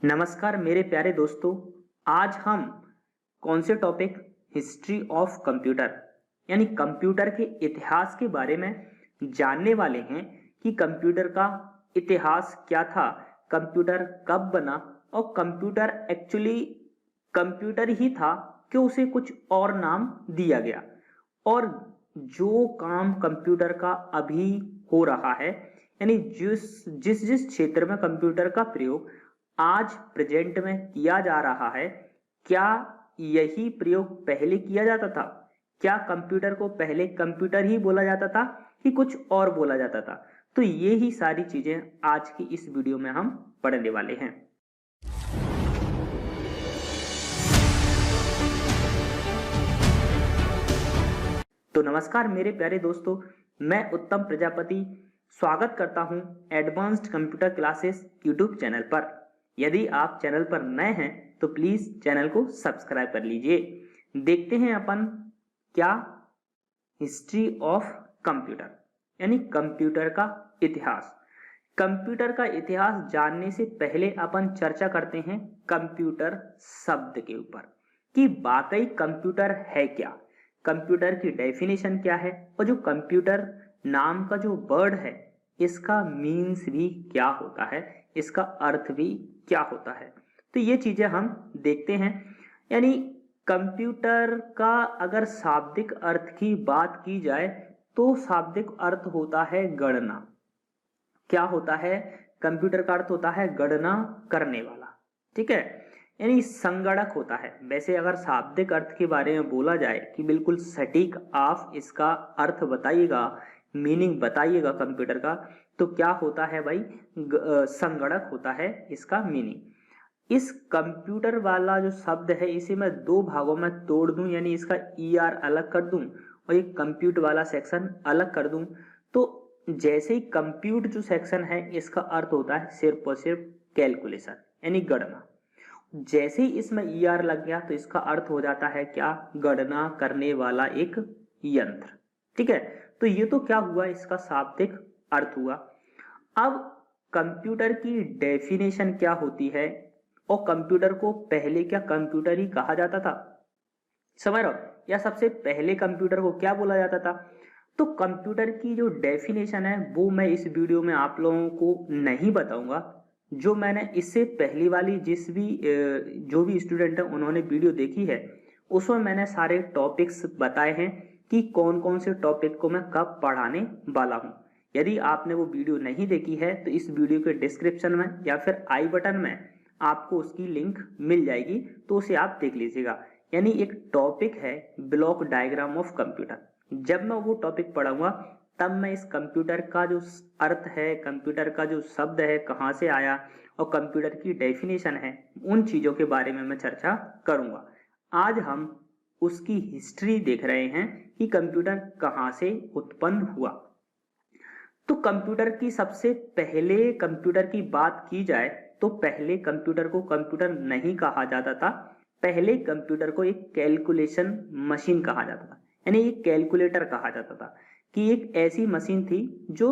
नमस्कार मेरे प्यारे दोस्तों। आज हम कौन से टॉपिक हिस्ट्री ऑफ कंप्यूटर यानी कंप्यूटर के इतिहास के बारे में जानने वाले हैं कि कंप्यूटर का इतिहास क्या था, कंप्यूटर कब बना और कंप्यूटर एक्चुअली कंप्यूटर ही था कि उसे कुछ और नाम दिया गया और जो काम कंप्यूटर का अभी हो रहा है यानी जिस जिस जिस क्षेत्र में कंप्यूटर का प्रयोग आज प्रेजेंट में किया जा रहा है, क्या यही प्रयोग पहले किया जाता था? क्या कंप्यूटर को पहले कंप्यूटर ही बोला जाता था कि कुछ और बोला जाता था? तो ये ही सारी चीजें आज की इस वीडियो में हम पढ़ने वाले हैं। तो नमस्कार मेरे प्यारे दोस्तों, मैं उत्तम प्रजापति स्वागत करता हूं advanced computer classes YouTube channel पर। यदि आप चैनल पर नए हैं तो प्लीज चैनल को सब्सक्राइब कर लीजिए। देखते हैं अपन क्या हिस्ट्री ऑफ कंप्यूटर यानी कंप्यूटर का इतिहास। कंप्यूटर का इतिहास जानने से पहले अपन चर्चा करते हैं कंप्यूटर शब्द के ऊपर कि वाकई कंप्यूटर है क्या, कंप्यूटर की डेफिनेशन क्या है और जो कंप्यूटर नाम का जो वर्ड है इसका मीन्स भी क्या होता है, इसका अर्थ भी क्या होता है। तो ये चीजें हम देखते हैं। यानी कंप्यूटर का अगर शाब्दिक अर्थ की बात की जाए तो शाब्दिक अर्थ होता है गणना। क्या होता है? कंप्यूटर का अर्थ होता है गणना करने वाला, ठीक है, यानी संगणक होता है। वैसे अगर शाब्दिक अर्थ के बारे में बोला जाए कि बिल्कुल सटीक आप इसका अर्थ बताइएगा, मीनिंग बताइएगा कंप्यूटर का, तो क्या होता है भाई? संगणक होता है इसका मीनिंग। इस कंप्यूटर वाला जो शब्द है इसे मैं दो भागों में तोड़ दूं, यानी इसका ईआर अलग कर दूं और ये कंप्यूट वाला सेक्शन अलग कर दूं, तो जैसे ही कंप्यूट जो सेक्शन है इसका अर्थ होता है सिर्फ और सिर्फ कैलकुलेशन यानी गणना। जैसे ही इसमें ईआर लग गया तो इसका अर्थ हो जाता है क्या? गणना करने वाला एक यंत्र, ठीक है। तो ये तो क्या हुआ, इसका शाब्दिक अर्थ हुआ। अब कंप्यूटर की डेफिनेशन क्या होती है और कंप्यूटर को पहले क्या कंप्यूटर ही कहा जाता था, समझ रहे हो, या सबसे पहले कंप्यूटर को क्या बोला जाता था? तो कंप्यूटर की जो डेफिनेशन है वो मैं इस वीडियो में आप लोगों को नहीं बताऊंगा। जो मैंने इससे पहली वाली जो भी स्टूडेंट है उन्होंने वीडियो देखी है उसमें मैंने सारे टॉपिक्स बताए हैं कि कौन कौन से टॉपिक को मैं कब पढ़ाने वाला हूं। यदि आपने वो वीडियो नहीं देखी है तो इस वीडियो के डिस्क्रिप्शन में या फिर आई बटन में आपको उसकी लिंक मिल जाएगी, तो उसे आप देख लीजिएगा। यानी एक टॉपिक है ब्लॉक डायग्राम ऑफ कंप्यूटर। जब मैं वो टॉपिक पढ़ाऊंगा तब मैं इस कंप्यूटर का जो अर्थ है, कंप्यूटर का जो शब्द है कहाँ से आया और कंप्यूटर की डेफिनेशन है, उन चीजों के बारे में मैं चर्चा करूंगा। आज हम उसकी हिस्ट्री देख रहे हैं कि कंप्यूटर कहाँ से उत्पन्न हुआ। तो कंप्यूटर की सबसे पहले कंप्यूटर की बात की जाए तो पहले कंप्यूटर को कंप्यूटर नहीं कहा जाता था। पहले कंप्यूटर को एक कैलकुलेशन मशीन कहा जाता था, यानी एक कैलकुलेटर कहा जाता था कि एक ऐसी मशीन थी जो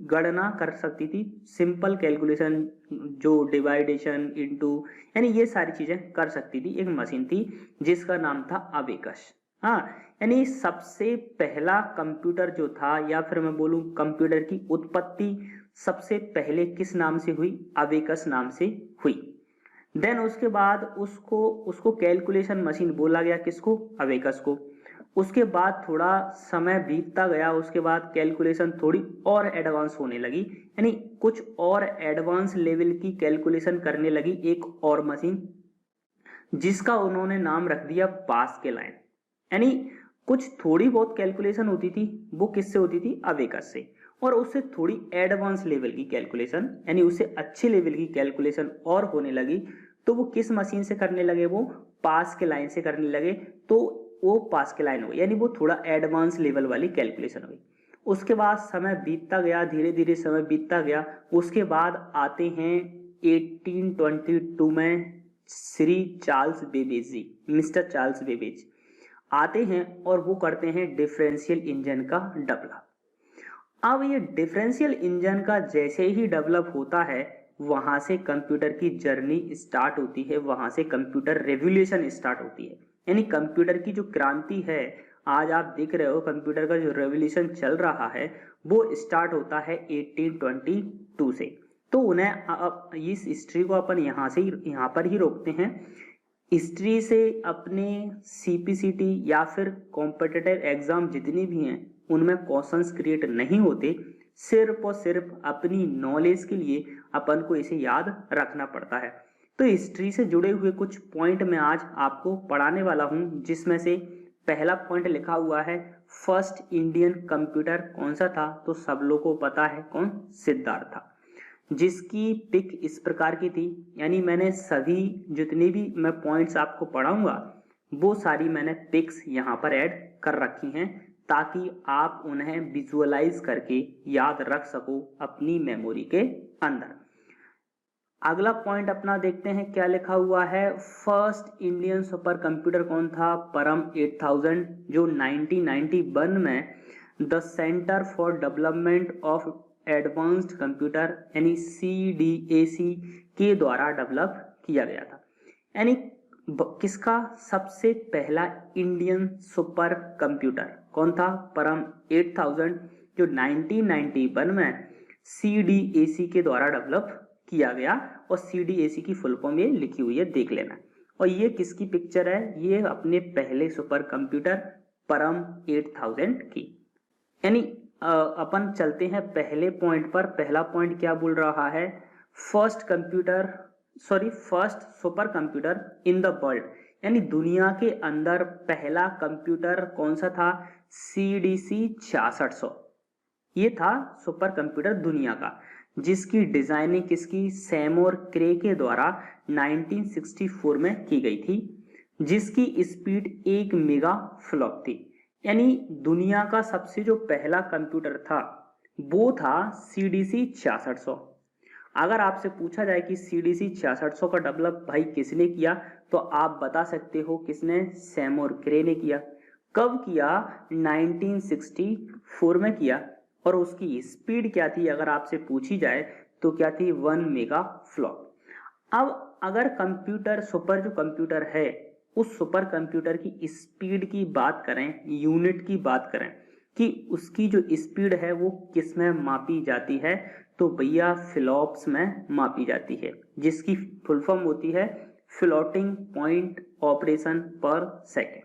गणना कर सकती थी, सिंपल कैलकुलेशन, जो डिवाइडेशन इनटू यानी ये सारी चीजें कर सकती थी। एक मशीन थी जिसका नाम था अबेकस। हाँ, यानी सबसे पहला कंप्यूटर जो था, या फिर मैं बोलूं कंप्यूटर की उत्पत्ति सबसे पहले किस नाम से हुई? अबेकस नाम से हुई। देन उसके बाद उसको उसको कैलकुलेशन मशीन बोला गया, किसको? अबेकस को। उसके बाद थोड़ा समय बीतता गया, उसके बाद कैलकुलेशन थोड़ी और एडवांस होने लगी, यानी कुछ और एडवांस लेवल की कैलकुलेशन करने लगी एक और मशीन जिसका उन्होंने नाम रख दिया पास्कल। यानी कुछ थोड़ी बहुत कैलकुलेशन होती थी वो किससे होती थी? अबेकस से। और उससे थोड़ी एडवांस लेवल की कैलकुलेशन यानी उससे अच्छी लेवल की कैलकुलेशन और होने लगी, तो वो किस मशीन से करने लगे? वो पास्कल से करने लगे। तो वो पास्कल हो गई, यानी वो थोड़ा एडवांस लेवल वाली कैलकुलेशन हो गई। उसके बाद समय बीतता गया, धीरे धीरे समय बीतता गया। उसके बाद आते हैं 1822 में श्री चार्ल्स बेबेज जी, मिस्टर चार्ल्स बेबेज आते हैं और वो करते हैं डिफरेंशियल इंजन का डेवलप। अब ये डिफरेंशियल इंजन का जैसे ही डेवलप होता है वहां से कंप्यूटर की जर्नी स्टार्ट होती है, वहां से कंप्यूटर रेवोल्यूशन स्टार्ट होती है। यानी कंप्यूटर की जो क्रांति है, आज आप देख रहे हो कंप्यूटर का जो रेवोल्यूशन चल रहा है वो स्टार्ट होता है 1822 से। तो उन्हें इस हिस्ट्री को अपन यहाँ पर ही रोकते हैं। हिस्ट्री से अपने सीपीसीटी या फिर कॉम्पिटिटिव एग्जाम जितनी भी हैं उनमें क्वेश्चंस क्रिएट नहीं होते, सिर्फ और सिर्फ अपनी नॉलेज के लिए अपन को इसे याद रखना पड़ता है। तो हिस्ट्री से जुड़े हुए कुछ पॉइंट मैं आज आपको पढ़ाने वाला हूं, जिसमें से पहला पॉइंट लिखा हुआ है फर्स्ट इंडियन कंप्यूटर कौन सा था, तो सब लोगों को पता है कौन, सिद्धार्थ था, जिसकी पिक इस प्रकार की थी। यानी मैंने सभी जितने भी मैं पॉइंट्स आपको पढ़ाऊंगा वो सारी मैंने पिक्स यहाँ पर ऐड कर रखी हैं, ताकि आप उन्हें विजुअलाइज करके याद रख सको अपनी मेमोरी के अंदर। अगला पॉइंट अपना देखते हैं क्या लिखा हुआ है। फर्स्ट इंडियन सुपर कंप्यूटर कौन था, परम 8000, जो 1991 में the centre for development of advanced computer यानी CDAC के द्वारा डेवलप किया गया था। यानी किसका सबसे पहला इंडियन सुपर कंप्यूटर कौन था, परम 8000, जो 1991 में CDAC के द्वारा डेवलप किया गया। और CDAC की फुल फॉर्म ये लिखी हुई है, देख लेना। और ये किसकी पिक्चर है, ये अपने पहले सुपर कंप्यूटर परम 8000 की। यानी अपन चलते हैं पहले पॉइंट पर। पहला पॉइंट क्या बोल रहा है, first super computer in the world, यानी दुनिया के अंदर पहला कंप्यूटर कौन सा था, CDC 6600। ये था सुपर कंप्यूटर दुनिया का, जिसकी डिजाइनिंग किसकी, सैमोर क्रे के द्वारा 1964 में की गई थी, जिसकी स्पीड 1 मेगा फ्लॉप थी। यानी दुनिया का सबसे जो पहला कंप्यूटर था वो था CDC 6600। अगर आपसे पूछा जाए कि CDC 6600 का डेवलप भाई किसने किया, तो आप बता सकते हो किसने, सैमोर क्रे ने किया। कब किया, 1964 में किया। और उसकी स्पीड क्या थी अगर आपसे पूछी जाए तो क्या थी, 1 मेगा फ्लॉप। अब अगर कंप्यूटर सुपर जो कंप्यूटर है उस सुपर कंप्यूटर की स्पीड की बात करें, यूनिट की बात करें कि उसकी जो स्पीड है वो किस में मापी जाती है, तो भैया फ्लॉप्स में मापी जाती है, जिसकी फुल फॉर्म होती है फ्लोटिंग पॉइंट ऑपरेशन पर सेकेंड।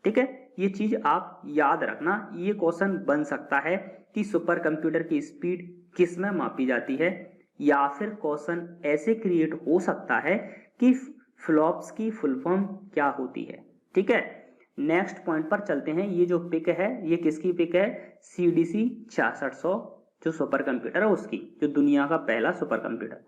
ठीक है, ये चीज आप याद रखना, ये क्वेश्चन बन सकता है कि सुपर कंप्यूटर की स्पीड किस में मापी जाती है, या फिर क्वेश्चन ऐसे क्रिएट हो सकता है कि फ्लॉप्स की फुल फॉर्म क्या होती है। ठीक है, नेक्स्ट पॉइंट पर चलते हैं। ये जो पिक है ये किसकी पिक है, CDC 6600 जो सुपर कंप्यूटर है उसकी, जो दुनिया का पहला सुपर कंप्यूटर।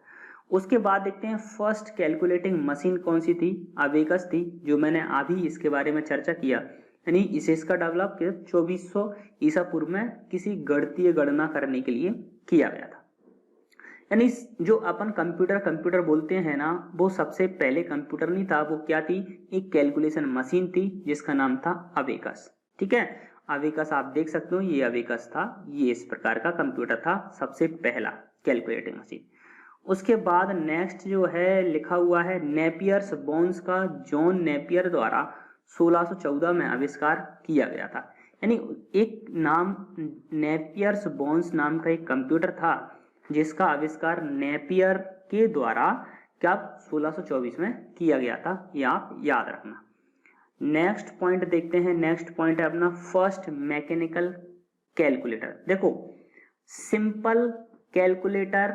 उसके बाद देखते हैं फर्स्ट कैलकुलेटिंग मशीन कौन सी थी, अबेकस थी, जो मैंने अभी इसके बारे में चर्चा किया। यानी इसे इसका डेवलप 2400 ईसा पूर्व में किसी गणितीय गणना करने के लिए किया गया था। यानी जो अपन कंप्यूटर बोलते हैं ना, वो सबसे पहले कंप्यूटर नहीं था, वो क्या थी, एक कैलकुलेशन मशीन थी जिसका नाम था अबेकस। ठीक है, अबेकस आप देख सकते हो, ये अबेकस था, ये इस प्रकार का कंप्यूटर था, सबसे पहला कैलकुलेटिंग मशीन। उसके बाद नेक्स्ट जो है लिखा हुआ है नेपियर्स बोन्स का, जॉन नेपियर द्वारा 1614 में आविष्कार किया गया था। यानी एक नाम नेपियर्स बोन्स नाम का एक कंप्यूटर था जिसका आविष्कार नेपियर के द्वारा क्या 1624 में किया गया था, ये आप याद रखना। नेक्स्ट पॉइंट देखते हैं। नेक्स्ट पॉइंट है अपना फर्स्ट मैकेनिकल कैलकुलेटर। देखो सिंपल कैलकुलेटर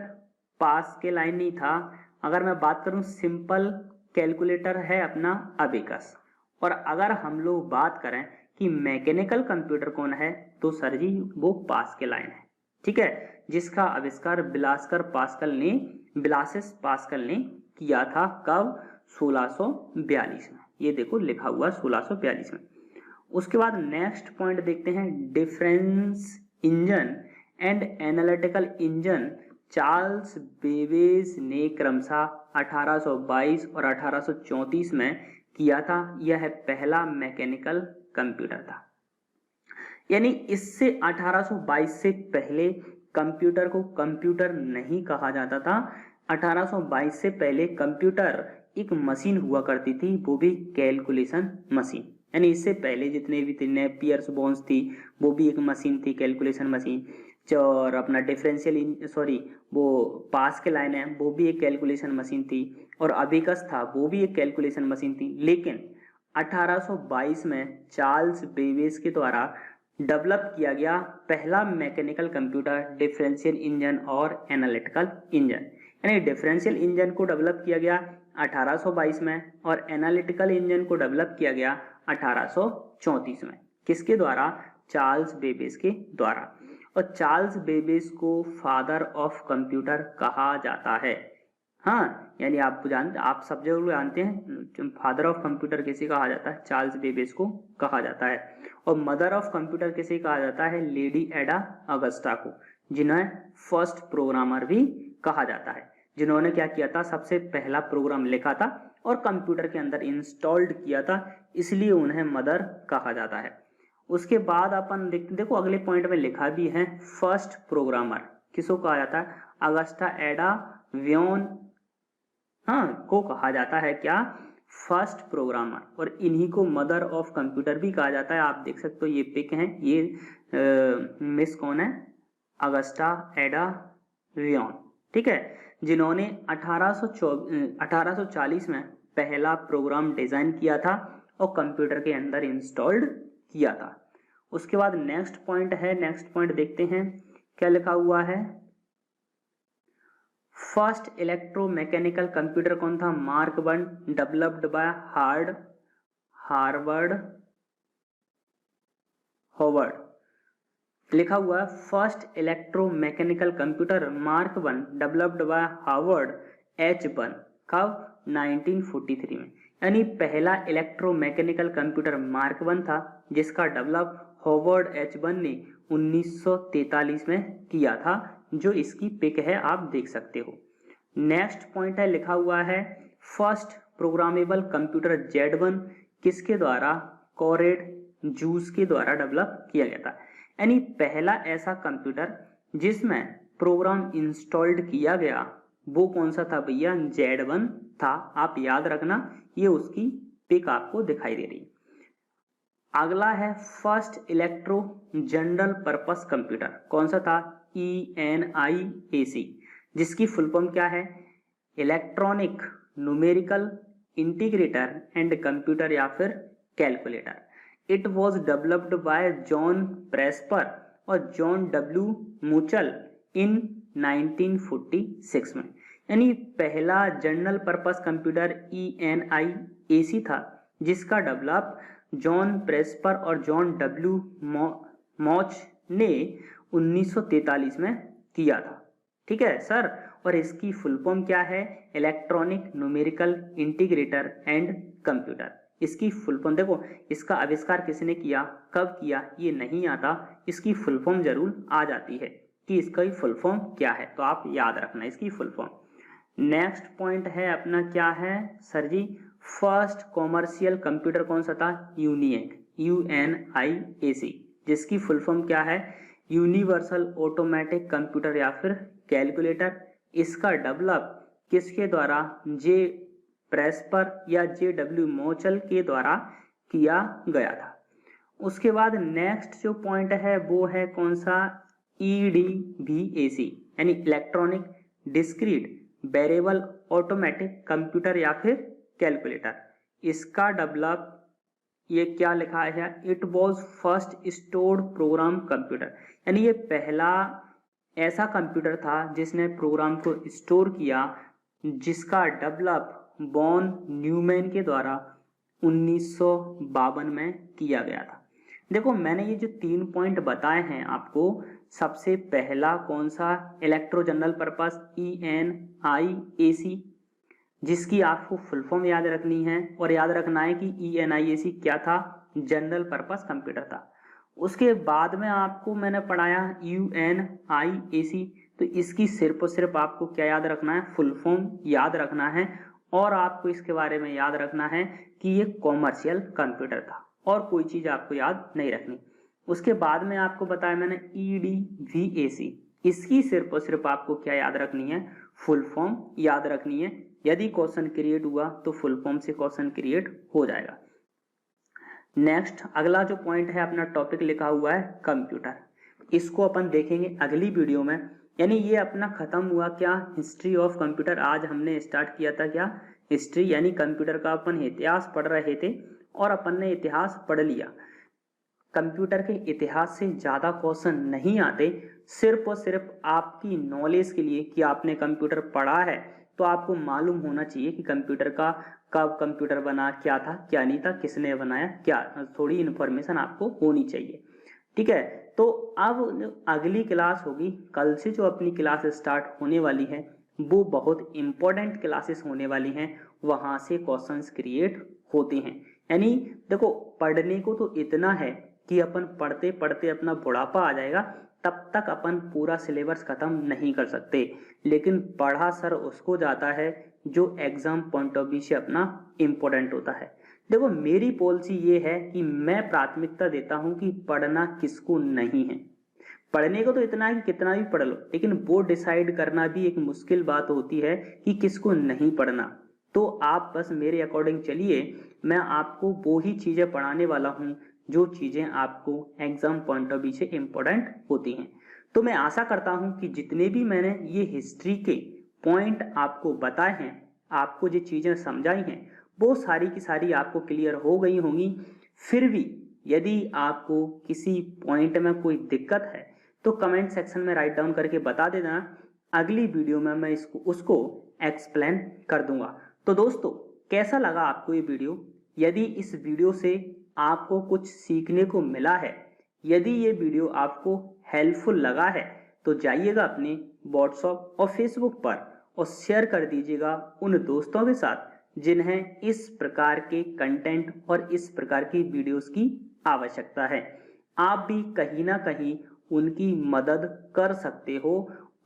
पास के लाइन नहीं था, अगर मैं बात करूं सिंपल कैलकुलेटर है अपना अबेकस। और अगर हम लोग बात करें कि मैकेनिकल कंप्यूटर कौन है, तो सर जी वो पास के लाइन है। ठीक है, जिसका आविष्कार ब्लासेस पास्कल ने किया था, कब, 1642 में। ये देखो लिखा हुआ 1642 में। उसके बाद नेक्स्ट पॉइंट देखते हैं difference engine and analytical engine Charles Babbage ने क्रमशः 1822 और 1834 में किया था। यह पहला मैकेनिकल कंप्यूटर था। यानी इससे 1822 से पहले कंप्यूटर को कंप्यूटर नहीं कहा जाता था, 1822 से पहले कंप्यूटर एक मशीन हुआ करती थी, वो भी कैलकुलेशन मशीन। यानी इससे पहले जितने भी थे, नेपियर्स बोन्स थी, वो भी एक मशीन थी, कैलकुलेशन मशीन। और अपना वो पास के लाइन है, वो भी एक कैलकुलेशन मशीन थी। और अबिकस था, वो भी एक कैलकुलेशन मशीन थी। लेकिन 1822 में चार्ल्स बेबेज के द्वारा डेवलप किया गया पहला मैकेनिकल कंप्यूटर डिफरेंशियल इंजन और एनालिटिकल इंजन। यानी डिफरेंशियल इंजन को डेवलप किया गया 1822 में और एनालिटिकल इंजन को डेवलप किया गया 1834 में। किसके द्वारा? चार्ल्स बेबेज के द्वारा। और चार्ल्स बेबेज को फादर ऑफ कंप्यूटर कहा जाता है। हाँ, यानी आप सब जरूर जानते हैं फादर ऑफ कंप्यूटर किसे कहा जाता है? चार्ल्स बेबेज को कहा जाता है। और मदर ऑफ कंप्यूटर किसे कहा जाता है? लेडी एडा अगस्टा को, जिन्हें फर्स्ट प्रोग्रामर भी कहा जाता है, जिन्होंने क्या किया था? सबसे पहला प्रोग्राम लिखा था और कंप्यूटर के अंदर इंस्टॉल्ड किया था, इसलिए उन्हें मदर कहा जाता है। उसके बाद अपन देखो अगले पॉइंट में लिखा भी है फर्स्ट प्रोग्रामर किसको कहा जाता है? अगस्टा एडा व्योन को कहा जाता है क्या? First programmer. और इन्हीं को मदर ऑफ कंप्यूटर भी कहा जाता है। आप देख सकते हो ये पिक है, ये मिस कौन है? अगस्टा एडा व्योन, ठीक है, जिन्होंने 1840 में पहला प्रोग्राम डिजाइन किया था और कंप्यूटर के अंदर इंस्टॉल्ड किया था। उसके बाद नेक्स्ट पॉइंट है, नेक्स्ट पॉइंट देखते हैं क्या लिखा हुआ है। फर्स्ट इलेक्ट्रोमैकेनिकल कंप्यूटर कौन था? मार्क 1 डेवलप्ड बाय हार्वर्ड लिखा हुआ है। First electromechanical computer mark 1 developed by Harvard H1 कब? 1943 में। यानी पहला इलेक्ट्रोमैकेनिकल कंप्यूटर मार्क 1 था, जिसका डेवलप हार्वर्ड H1 ने 1943 में किया था, जो इसकी पिक है, आप देख सकते हो। नेक्स्ट पॉइंट है, लिखा हुआ है फर्स्ट प्रोग्रामेबल कंप्यूटर Z1 किसके द्वारा? कॉरेड जूस के द्वारा डेवलप किया गया था। यानी पहला ऐसा कंप्यूटर जिसमें प्रोग्राम इंस्टॉल्ड किया गया वो कौन सा था भैया? Z1 था। आप याद रखना, ये उसकी पिक आपको दिखाई दे रही। अगला है first electro general purpose computer, कौन सा था? ENIAC, जिसकी फुल फॉर्म क्या है? Electronic numerical integrator and computer या फिर calculator. It was developed by John प्रेस्पर और जॉन W मूचल इन 1946 में। यानी पहला जनरल पर्पस कंप्यूटर ENIAC था, जिसका डेवलप जॉन प्रेस्पर और जॉन W मॉच ने 1943 में किया था। ठीक है सर, और इसकी फुल फॉर्म क्या है? Electronic numerical integrator and computer. इसकी फुल फॉर्म देखो, इसका आविष्कार किसने किया, कब किया, ये नहीं आता, इसकी फुल फॉर्म जरूर आ जाती है कि इसका फुल फॉर्म क्या है, तो आप याद रखना इसकी फुल फॉर्म। नेक्स्ट पॉइंट है अपना क्या है सर जी? फर्स्ट कॉमर्शियल कंप्यूटर कौन सा था? यूनिएक, UNIAC, जिसकी फुल फॉर्म क्या है? यूनिवर्सल ऑटोमेटिक कंप्यूटर या फिर कैलकुलेटर। इसका डेवलप किसके द्वारा? जे प्रेस्पर या JW मोचल के द्वारा किया गया था। उसके बाद नेक्स्ट जो पॉइंट है वो है कौन सा? EDVAC, यानी electronic discrete variable automatic computer या फिर कैलकुलेटर। इसका डेवलप ये क्या लिखा है? It was first stored program computer, यानी ये पहला ऐसा कंप्यूटर था जिसने प्रोग्राम को स्टोर किया, जिसका डेवलप बॉन न्यूमैन के द्वारा 1952 में किया गया था। देखो मैंने ये जो 3 पॉइंट बताए हैं आपको, सबसे पहला कौन सा? इलेक्ट्रो जनरल पर्पस ENIAC, जिसकी आपको फुल फॉर्म याद रखनी है और याद रखना है कि ENIAC क्या था? जनरल पर्पस कंप्यूटर था। उसके बाद में आपको मैंने पढ़ाया UNIAC, तो इसकी सिर्फ और सिर्फ आपको क्या याद रखना है? फुल फॉर्म याद रखना है, और आपको इसके बारे में याद रखना है कि ये कॉमर्शियल कंप्यूटर था, और कोई चीज आपको याद नहीं रखनी। उसके बाद में आपको बताया मैंने EDVAC, इसकी सिर्फ और सिर्फ आपको क्या याद रखनी है, फुल फॉर्म याद रखनी है। यदि क्वेश्चन क्रिएट हुआ तो फुल फॉर्म से क्वेश्चन क्रिएट हो जाएगा। नेक्स्ट अगला जो पॉइंट है, अपना टॉपिक लिखा हुआ है कंप्यूटर। इसको अपन देखेंगे अगली वीडियो में। यानी ये अपना खत्म हुआ क्या, हिस्ट्री ऑफ कंप्यूटर। आज हमने स्टार्ट किया था क्या, हिस्ट्री, यानी कंप्यूटर का अपन इतिहास पढ़ रहे थे और अपन ने इतिहास पढ़ लिया। कंप्यूटर के इतिहास से ज़्यादा क्वेश्चन नहीं आते, सिर्फ और सिर्फ आपकी नॉलेज के लिए कि आपने कंप्यूटर पढ़ा है तो आपको मालूम होना चाहिए कि कंप्यूटर का कब कंप्यूटर बना, क्या था क्या नहीं था, किसने बनाया क्या, थोड़ी इन्फॉर्मेशन आपको होनी चाहिए। ठीक है, तो अब अगली क्लास होगी कल से, जो अपनी क्लास स्टार्ट होने वाली है वो बहुत इंपॉर्टेंट क्लासेस होने वाली हैं। वहाँ से क्वेश्चंस क्रिएट होते हैं। यानी देखो, पढ़ने को तो इतना है कि अपन पढ़ते पढ़ते अपना बुढ़ापा आ जाएगा, तब तक अपन पूरा सिलेबस खत्म नहीं कर सकते। लेकिन पढ़ा सर उसको जाता है जो एग्जाम पॉइंट ऑफ व्यू से अपना इम्पोर्टेंट होता है। देखो, मेरी पॉलिसी ये है कि मैं प्राथमिकता देता हूं कि पढ़ना किसको नहीं है। पढ़ने को तो इतना है कि कितना भी पढ़ लो, लेकिन वो डिसाइड करना भी एक मुश्किल बात होती है कि किसको नहीं पढ़ना। तो आप बस मेरे अकॉर्डिंग चलिए, मैं आपको वो ही चीजें पढ़ाने वाला हूँ जो चीजें आपको एग्जाम पॉइंट ऑफ व्यू से इम्पोर्टेंट होती हैं। तो मैं आशा करता हूं कि जितने भी मैंने ये हिस्ट्री के पॉइंट आपको बताए हैं, आपको जो चीजें समझाई हैं, वो सारी की सारी आपको क्लियर हो गई होंगी। फिर भी यदि आपको किसी पॉइंट में कोई दिक्कत है तो कमेंट सेक्शन में राइट डाउन करके बता देना। अगली वीडियो में मैं उसको एक्सप्लेन कर दूंगा। तो दोस्तों, कैसा लगा आपको ये वीडियो? यदि इस वीडियो से आपको कुछ सीखने को मिला है, यदि ये वीडियो आपको हेल्पफुल लगा है, तो जाइएगा अपने व्हाट्सएप और फेसबुक पर और शेयर कर दीजिएगा उन दोस्तों के साथ जिन्हें इस प्रकार के कंटेंट और इस प्रकार की वीडियोस की आवश्यकता है। आप भी कहीं ना कहीं उनकी मदद कर सकते हो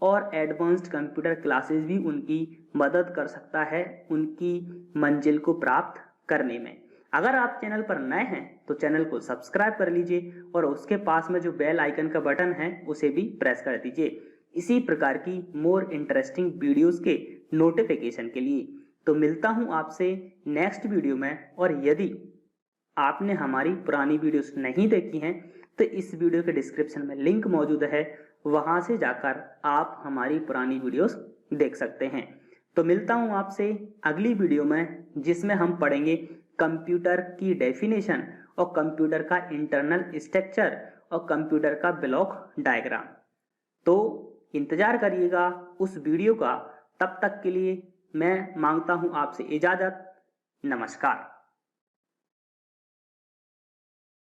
और एडवांस्ड कंप्यूटर क्लासेस भी उनकी मदद कर सकता है उनकी मंजिल को प्राप्त करने में। अगर आप चैनल पर नए हैं तो चैनल को सब्सक्राइब कर लीजिए और उसके पास में जो बेल आइकन का बटन है उसे भी प्रेस कर दीजिए, इसी प्रकार की मोर इंटरेस्टिंग वीडियोस के नोटिफिकेशन के लिए। तो मिलता हूं आपसे नेक्स्ट वीडियो में, और यदि आपने हमारी पुरानी वीडियोस नहीं देखी हैं तो इस वीडियो के डिस्क्रिप्शन में लिंक मौजूद है, वहां से जाकर आप हमारी पुरानी वीडियोस देख सकते हैं। तो मिलता हूं आपसे अगली वीडियो में, जिसमें हम पढ़ेंगे कंप्यूटर की डेफिनेशन और कंप्यूटर का इंटरनल स्ट्रक्चर और कंप्यूटर का ब्लॉक डायग्राम। तो इंतजार करिएगा उस वीडियो का। तब तक के लिए मैं मांगता हूं आपसे इजाजत। नमस्कार।